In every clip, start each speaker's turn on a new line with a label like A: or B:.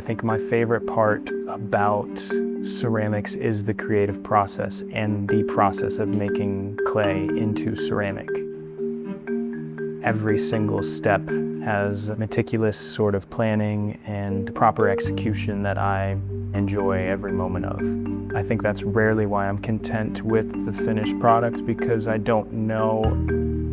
A: think my favorite part about ceramics is the creative process and the process of making clay into ceramic. Every single step has meticulous sort of planning and proper execution that I enjoy every moment of. I think that's rarely why I'm content with the finished product, because I don't know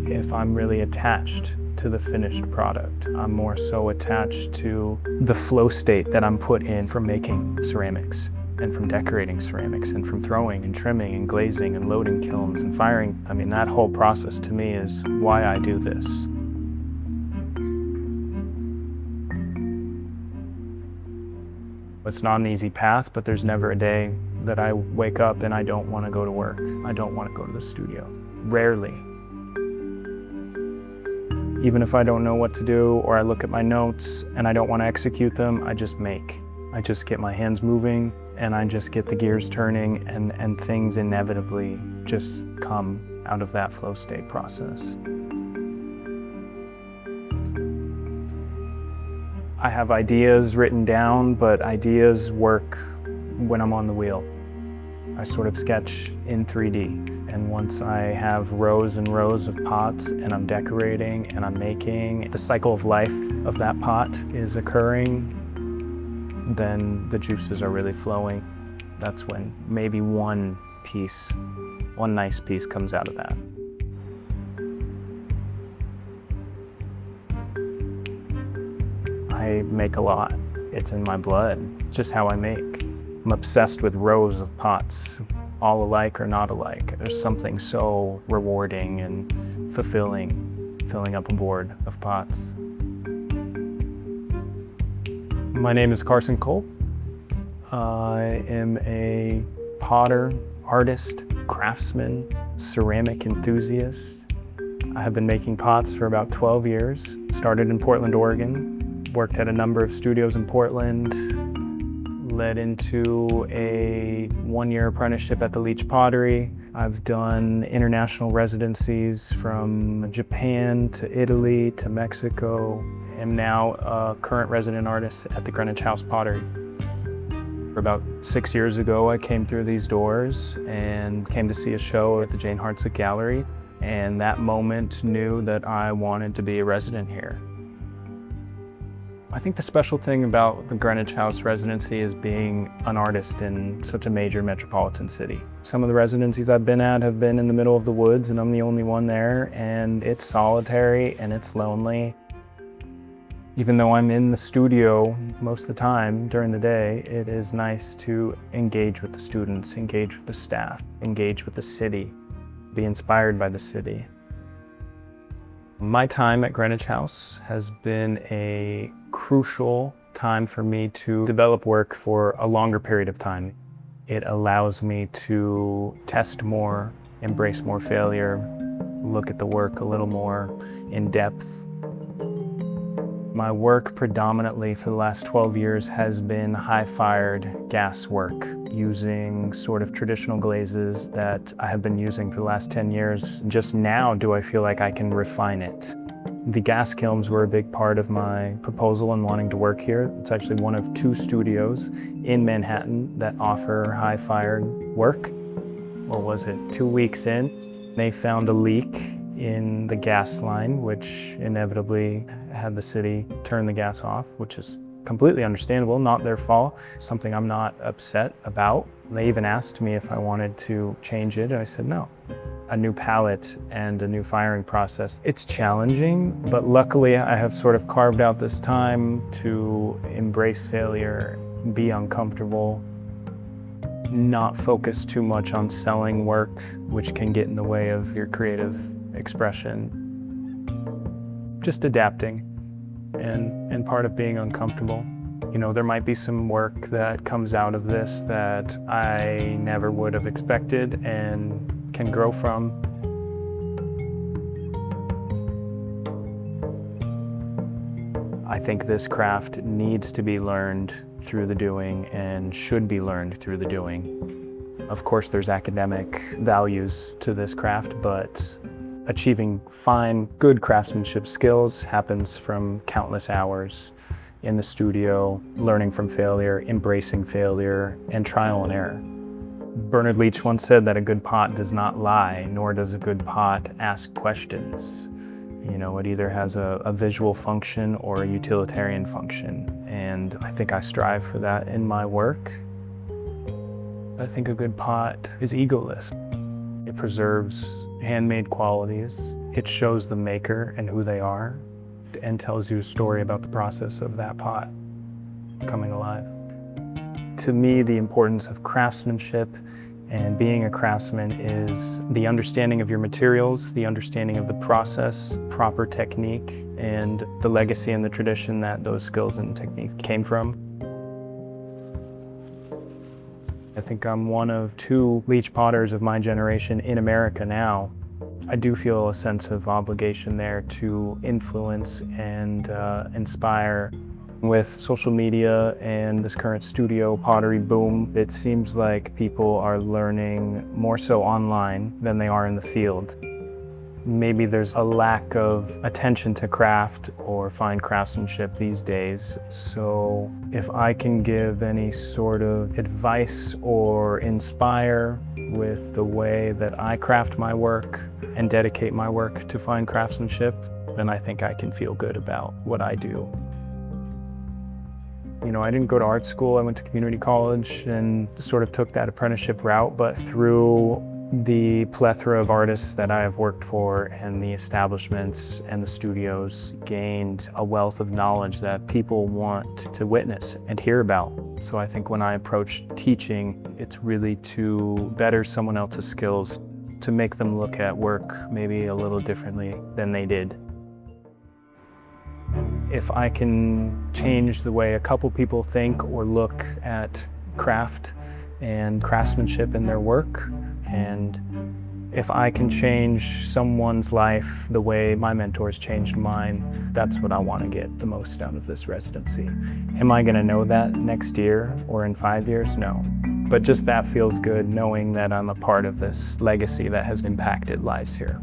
A: if I'm really attached to the finished product. I'm more so attached to the flow state that I'm put in from making ceramics and from decorating ceramics and from throwing and trimming and glazing and loading kilns and firing. I mean, that whole process to me is why I do this. It's not an easy path, but there's never a day that I wake up and I don't want to go to work. I don't want to go to the studio. Rarely. Even if I don't know what to do, or I look at my notes and I don't want to execute them, I just make. I just get my hands moving and I just get the gears turning, and things inevitably just come out of that flow state process. I have ideas written down, but ideas work when I'm on the wheel. I sort of sketch in 3D, and once I have rows and rows of pots and I'm decorating and I'm making, the cycle of life of that pot is occurring, then the juices are really flowing. That's when maybe one nice piece comes out of that. I make a lot. It's in my blood, it's just how I make. I'm obsessed with rows of pots, all alike or not alike. There's something so rewarding and fulfilling, filling up a board of pots. My name is Carson Culp. I am a potter, artist, craftsman, ceramic enthusiast. I have been making pots for about 12 years. Started in Portland, Oregon, worked at a number of studios in Portland, led into a one-year apprenticeship at the Leach Pottery. I've done international residencies from Japan to Italy to Mexico. I'm now a current resident artist at the Greenwich House Pottery. About 6 years ago, I came through these doors and came to see a show at the Jane Hartsook Gallery, and that moment knew that I wanted to be a resident here. I think the special thing about the Greenwich House Residency is being an artist in such a major metropolitan city. Some of the residencies I've been at have been in the middle of the woods, and I'm the only one there, and it's solitary and it's lonely. Even though I'm in the studio most of the time during the day, it is nice to engage with the students, engage with the staff, engage with the city, be inspired by the city. My time at Greenwich House has been a crucial time for me to develop work for a longer period of time. It allows me to test more, embrace more failure, look at the work a little more in depth. My work predominantly for the last 12 years has been high-fired gas work, using sort of traditional glazes that I have been using for the last 10 years. Just now do I feel like I can refine it. The gas kilns were a big part of my proposal in wanting to work here. It's actually one of 2 studios in Manhattan that offer high-fired work. Or was it 2 weeks in? They found a leak in the gas line, which inevitably had the city turn the gas off, which is completely understandable, not their fault, something I'm not upset about. They even asked me if I wanted to change it, and I said no. A new palette and a new firing process. It's challenging, but luckily I have sort of carved out this time to embrace failure, be uncomfortable, not focus too much on selling work, which can get in the way of your creative expression. Just adapting and part of being uncomfortable. You know, there might be some work that comes out of this that I never would have expected and can grow from. I think this craft needs to be learned through the doing and should be learned through the doing. Of course, there's academic values to this craft, but achieving fine, good craftsmanship skills happens from countless hours in the studio, learning from failure, embracing failure, and trial and error. Bernard Leach once said that a good pot does not lie, nor does a good pot ask questions. It either has a visual function or a utilitarian function, and I think I strive for that in my work. I think a good pot is egoless. It preserves handmade qualities. It shows the maker and who they are, and tells you a story about the process of that pot coming alive. To me, the importance of craftsmanship and being a craftsman is the understanding of your materials, the understanding of the process, proper technique, and the legacy and the tradition that those skills and techniques came from. I think I'm one of 2 Leach potters of my generation in America now. I do feel a sense of obligation there to influence and inspire. With social media and this current studio pottery boom, it seems like people are learning more so online than they are in the field. Maybe there's a lack of attention to craft or fine craftsmanship these days. So if I can give any sort of advice or inspire with the way that I craft my work and dedicate my work to fine craftsmanship, then I think I can feel good about what I do. I didn't go to art school. I went to community college and sort of took that apprenticeship route, but through the plethora of artists that I have worked for and the establishments and the studios, gained a wealth of knowledge that people want to witness and hear about. So I think when I approach teaching, it's really to better someone else's skills, to make them look at work maybe a little differently than they did. If I can change the way a couple people think or look at craft and craftsmanship in their work, and if I can change someone's life the way my mentors changed mine, that's what I want to get the most out of this residency. Am I going to know that next year or in 5 years? No. But just that feels good, knowing that I'm a part of this legacy that has impacted lives here.